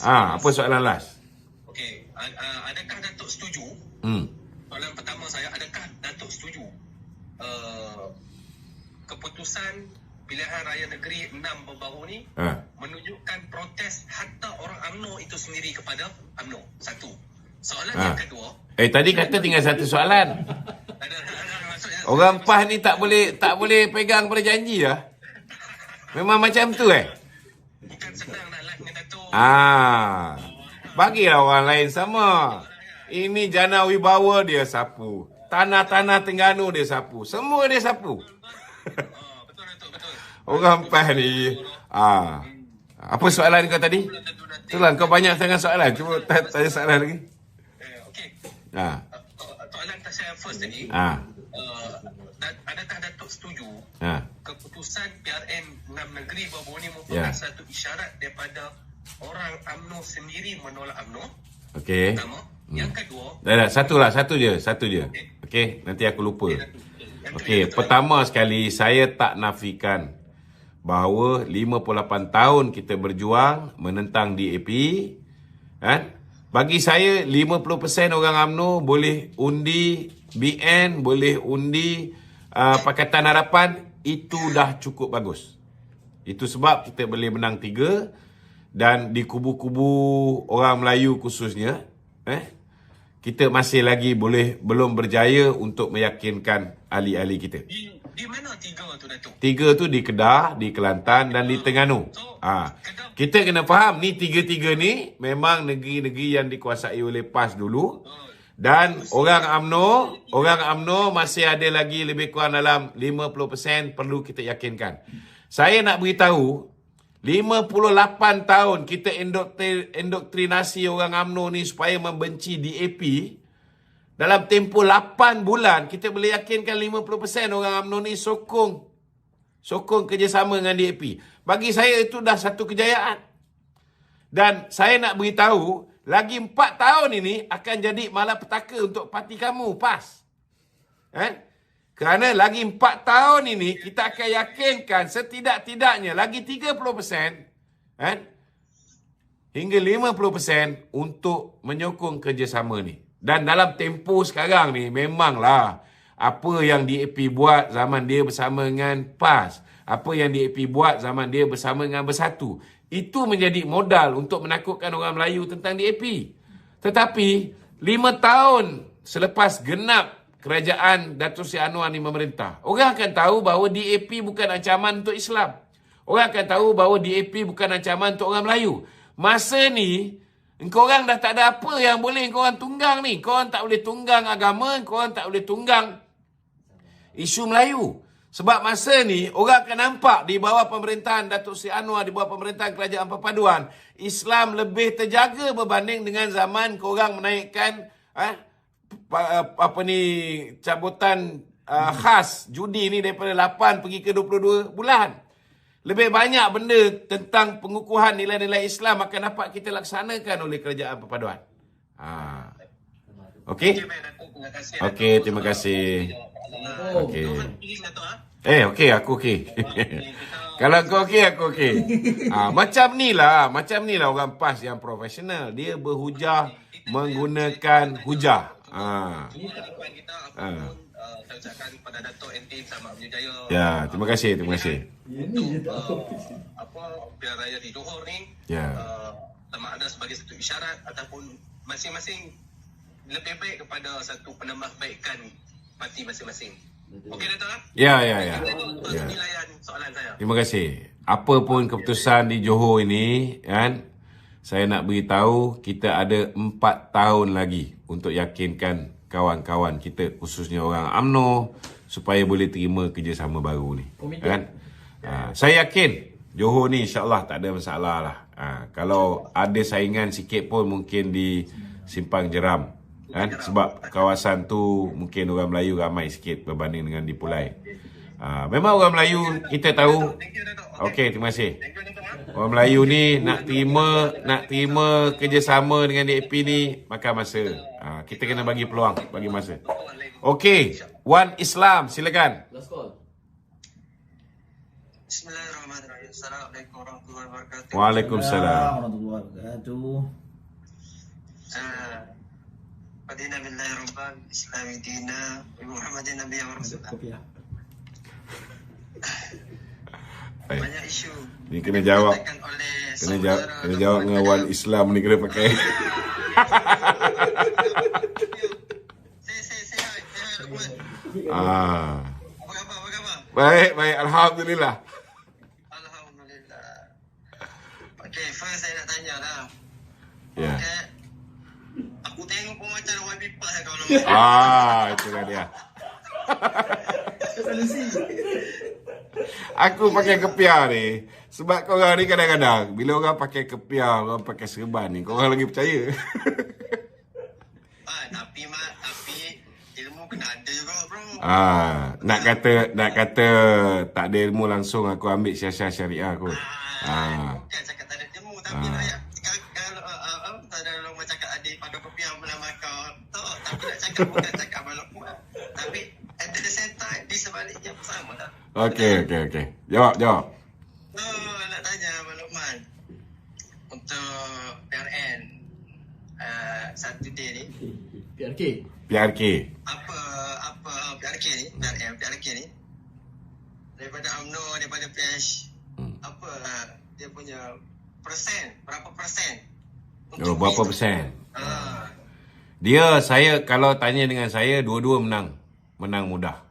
Apa soalan last? Okey, adakah Datuk setuju? Soalan pertama saya, adakah Datuk setuju keputusan pilihan raya negeri 6 baru-baru ni menunjukkan protes hatta orang UMNO itu sendiri kepada UMNO? Satu. Soalan yang kedua, tadi kata tinggal satu soalan. Orang PAS ni tak boleh pegang pada janji lah. Memang macam tu bukan senang nak live dengan Datuk. Bagilah orang lain sama. Ini Jana Wibawa dia sapu. Tanah-tanah Terengganu dia sapu. Semua dia sapu. Betul Datuk, betul. Orang PAS ni. Apa soalan kau tadi? Itulah kau banyak sangat soalan. Cuba tanya soalan lagi. Okey. Soalan saya first tadi. Adakah Datuk setuju keputusan PRN 6 negeri baru ni merupakan satu isyarat daripada orang UMNO sendiri menolak UMNO? Okey. Pertama. Yang kedua. Satu je. Okey, nanti aku lupa. Okey, pertama sekali saya tak nafikan bahawa 58 tahun kita berjuang menentang DAP. Bagi saya 50% orang UMNO boleh undi BN, boleh undi Pakatan Harapan, itu dah cukup bagus. Itu sebab kita boleh menang 3 dan di kubu-kubu orang Melayu khususnya, kita masih lagi belum berjaya untuk meyakinkan ahli-ahli kita. Di mana 3 tu Datuk? 3 tu di Kedah, di Kelantan dan di Terengganu. Kita kena faham ni 3 ni memang negeri-negeri yang dikuasai oleh PAS dulu. Dan orang UMNO masih ada lagi lebih kurang dalam 50% perlu kita yakinkan. Saya nak beritahu 58 tahun kita indoktrinasi orang UMNO ni supaya membenci DAP. Dalam tempoh 8 bulan kita boleh yakinkan 50% orang UMNO ni sokong kerjasama dengan DAP. Bagi saya itu dah satu kejayaan. Dan saya nak beritahu lagi 4 tahun ini akan jadi malapetaka untuk parti kamu, PAS. Kerana lagi 4 tahun ini kita akan yakinkan setidak-tidaknya lagi 30% hingga 50% untuk menyokong kerjasama ni. Dan dalam tempoh sekarang ni memanglah apa yang DAP buat zaman dia bersama dengan PAS, apa yang DAP buat zaman dia bersama dengan Bersatu, itu menjadi modal untuk menakutkan orang Melayu tentang DAP. Tetapi 5 tahun selepas genap kerajaan Datuk Seri Anwar ni memerintah, orang akan tahu bahawa DAP bukan ancaman untuk Islam. Orang akan tahu bahawa DAP bukan ancaman untuk orang Melayu. Masa ni, korang dah tak ada apa yang boleh korang tunggang ni. Korang tak boleh tunggang agama, korang tak boleh tunggang isu Melayu. Sebab masa ni, orang akan nampak di bawah pemerintahan Datuk Seri Anwar, di bawah pemerintahan Kerajaan Perpaduan, Islam lebih terjaga berbanding dengan zaman korang menaikkan cabutan khas judi ni daripada 8 pergi ke 22 bulan. Lebih banyak benda tentang pengukuhan nilai-nilai Islam akan dapat kita laksanakan oleh Kerajaan Perpaduan. Okey? Okey, terima kasih. Okey. Okey, aku okey. Kalau kau okey, aku okey. Macam ni lah orang PAS yang profesional. Dia berhujah menggunakan hujah. Saya ucapkan kepada Datuk NT selamat berjaya. Ya, terima kasih. Untuk pilihan raya di Johor ni, sama ada sebagai satu isyarat ataupun masing-masing lebih baik kepada satu penambahbaikan parti masing-masing. Okey Datuk? Ya. Penilaian soalan saya. Terima kasih. Apa pun keputusan di Johor ini, saya nak beritahu kita ada 4 tahun lagi untuk yakinkan kawan-kawan kita, khususnya orang UMNO, supaya boleh terima kerjasama baru ni. Saya yakin Johor ni insya-Allah tak ada masalah lah. Kalau ada saingan sikit pun mungkin di Simpang Jeram. Sebab kawasan tu mungkin orang Melayu ramai sikit berbanding dengan di Pulai. Memang orang Melayu kita tahu. Okey, terima kasih. Orang Melayu ni nak terima kerjasama dengan DAP ni makan masa. Kita kena bagi peluang, bagi masa. Okey, Wan Islam, silakan. Last call. Bismillahirrahmanirrahim. Assalamualaikum warahmatullahi wabarakatuh. Waalaikumsalam. Warahmatullahi wabarakatuh. Fadina billahi rabban islami dina wa Muhammadin nabiyya wa rasulah. Kopiah. Banyak isu Ni kena jawab. dikatakan oleh Kena jawab dengan wal Islam ni kena pakai. Saya Luqman. Ah. Apa khabar? Baik, alhamdulillah. Alhamdulillah. Okay, first saya nak tanya lah. Ya. Okay. Aku tengok pengacara YB Pas kau nama. Itulah dia. Aku pakai kepiah ni sebab korang ni kadang-kadang bila orang pakai kepiah, orang pakai serban ni, korang lagi percaya. Tapi ilmu kena ada juga, bro. Nak kata tak ada ilmu langsung aku ambil syariah syariah aku. Bukan cakap tak ada ilmu, tapi kalau tak ada orang cakap ada pada kopi yang pernah makan. Tapi nak cakap bukan cakap balok kuat. Tapi at the same time, di sebaliknya sama lah. Okey. Jawab. Nak tanya Abang Luqman. Untuk PRN satu day ni, PRK. apa PRK ni, PRK ni daripada UMNO, daripada PES, apa dia punya persen, berapa persen Berapa persen? Ah, Saya kalau tanya dengan saya, dua-dua menang mudah.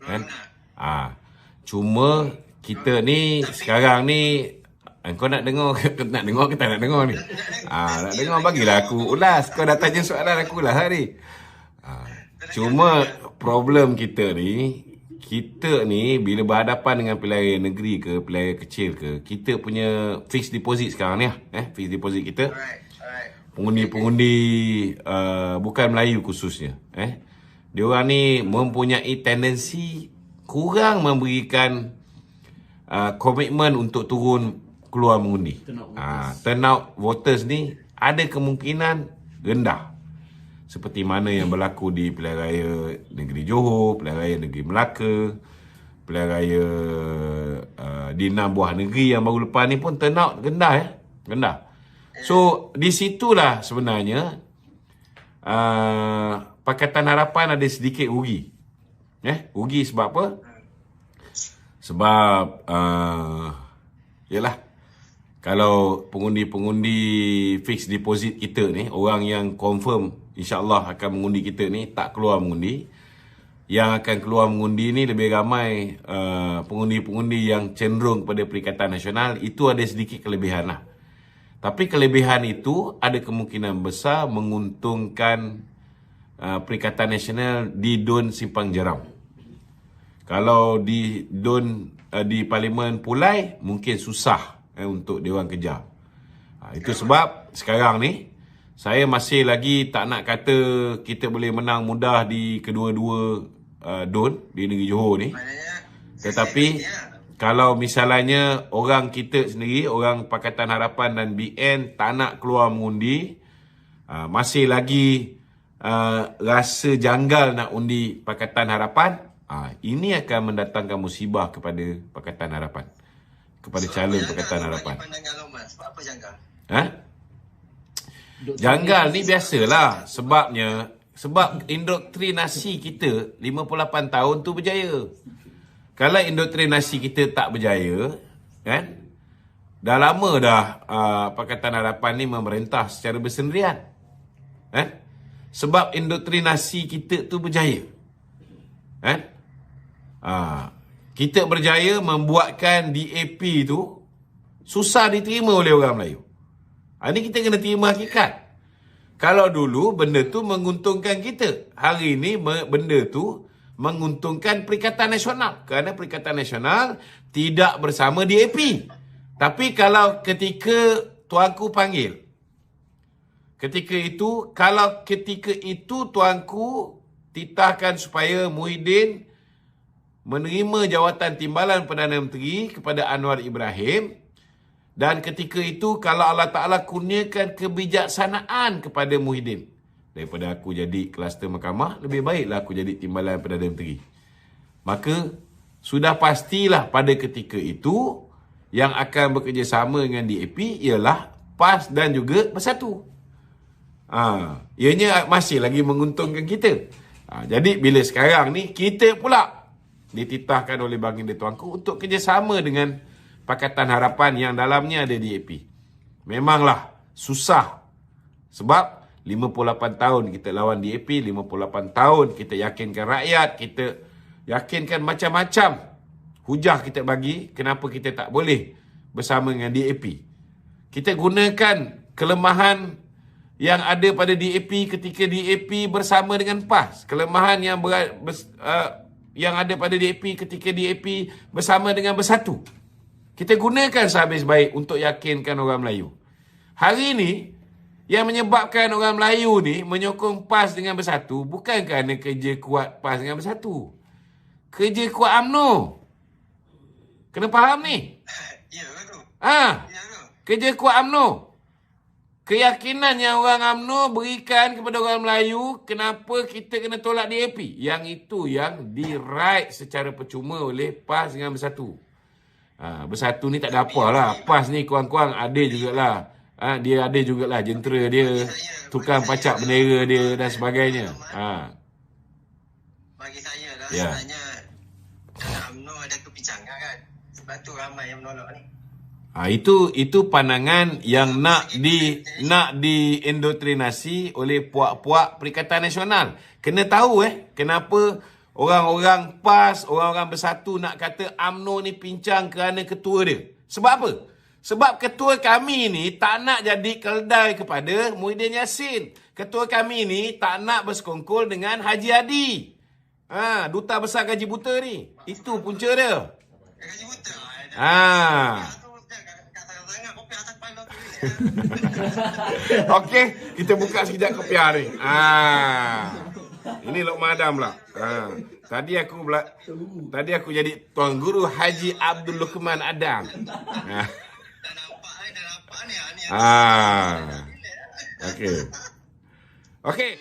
Kan? Cuma kita ni sekarang ni, kau nak dengar ke tak nak dengar ni? Nak dengar bagilah aku ulas. Kau dah tanya soalan aku ulas hari. Cuma problem kita ni bila berhadapan dengan pilihan negeri ke pilihan kecil ke, kita punya fixed deposit sekarang ni fixed deposit kita, alright. pengundi bukan Melayu khususnya, diorang ni mempunyai tendensi kurang memberikan komitmen untuk turun keluar mengundi. Turnout voters ni ada kemungkinan rendah, seperti mana yang berlaku di pilihan raya negeri Johor, pilihan raya negeri Melaka, pilihan raya di 6 buah negeri yang baru lepas ni pun turnout rendah. So di situlah sebenarnya Pakatan Harapan ada sedikit rugi. Rugi sebab apa? Sebab yalah, kalau pengundi-pengundi fixed deposit kita ni, orang yang confirm insya-Allah akan mengundi kita ni, tak keluar mengundi. Yang akan keluar mengundi ni lebih ramai pengundi-pengundi yang cenderung kepada Perikatan Nasional. Itu ada sedikit kelebihan lah. Tapi kelebihan itu ada kemungkinan besar menguntungkan Perikatan Nasional di DUN Simpang Jeram. Kalau di DUN di Parlimen Pulai mungkin susah untuk diorang kejar. Itu sebab sekarang ni saya masih lagi tak nak kata kita boleh menang mudah di kedua-dua DUN di negeri Johor ni. Tetapi kalau misalnya orang kita sendiri, orang Pakatan Harapan dan BN tak nak keluar mengundi, masih lagi rasa janggal nak undi Pakatan Harapan, ini akan mendatangkan musibah kepada Pakatan Harapan, kepada calon Pakatan Harapan. Sebab apa janggal? Janggal ni biasalah, sebab indoktrinasi kita 58 tahun tu berjaya. Kalau indoktrinasi kita tak berjaya, kan? Dah lama dah Pakatan Harapan ni memerintah secara bersendirian. Kan? Sebab indoktrinasi kita tu berjaya. Kan? Kita berjaya membuatkan DAP tu susah diterima oleh orang Melayu. Ini kita kena terima hakikat. Kalau dulu benda tu menguntungkan kita, hari ini benda tu menguntungkan Perikatan Nasional. Kerana Perikatan Nasional tidak bersama DAP. Tapi kalau ketika tuanku panggil, ketika itu tuanku titahkan supaya Muhyiddin menerima jawatan timbalan Perdana Menteri kepada Anwar Ibrahim, dan ketika itu kalau Allah Ta'ala kurniakan kebijaksanaan kepada Muhyiddin, daripada aku jadi kluster mahkamah, lebih baiklah aku jadi timbalan Perdana Menteri. Maka sudah pastilah pada ketika itu yang akan bekerjasama dengan DAP ialah PAS dan juga Bersatu. Ianya masih lagi menguntungkan kita. Jadi bila sekarang ni kita pula dititahkan oleh Bang Indah Tuanku untuk kerjasama dengan Pakatan Harapan yang dalamnya ada DAP. Memanglah susah. Sebab 58 tahun kita lawan DAP, 58 tahun kita yakinkan rakyat, kita yakinkan macam-macam hujah kita bagi kenapa kita tak boleh bersama dengan DAP. Kita gunakan kelemahan yang ada pada DAP ketika DAP bersama dengan PAS. Kelemahan yang ada pada DAP ketika DAP bersama dengan Bersatu. Kita gunakan sehabis baik untuk yakinkan orang Melayu. Hari ini, yang menyebabkan orang Melayu ni menyokong PAS dengan Bersatu bukan kerana kerja kuat PAS dengan Bersatu. Kerja kuat UMNO. Kena faham ni? Ya tu. Kerja kuat UMNO. Keyakinan yang orang UMNO berikan kepada orang Melayu kenapa kita kena tolak DAP. Yang itu yang diraih secara percuma oleh PAS dengan Bersatu. Bersatu ni tak ada apalah. PAS ni kurang-kurang ada jugalah. Dia ada jugalah jentera dia, tukang pacak bendera dia dan sebagainya. Bagi saya lah, sebenarnya UMNO ada kepincangan kan. Sebab tu ramai yang menolak ni. Itu pandangan yang nak diindoktrinasi oleh puak-puak Perikatan Nasional. Kena tahu kenapa orang-orang PAS, orang-orang Bersatu nak kata UMNO ni pincang kerana ketua dia. Sebab apa? Sebab ketua kami ni tak nak jadi keldai kepada Muhyiddin Yassin. Ketua kami ni tak nak bersekongkol dengan Haji Hadi. Duta Besar Gaji Buta ni. Itu punca dia. Gaji buta. Okey, kita buka sekejap kopiah ni. Ini Lokman Adam pula. Tadi aku jadi Tuan Guru Haji Abdul Luqman Adam. Dah nampak ni. Okey.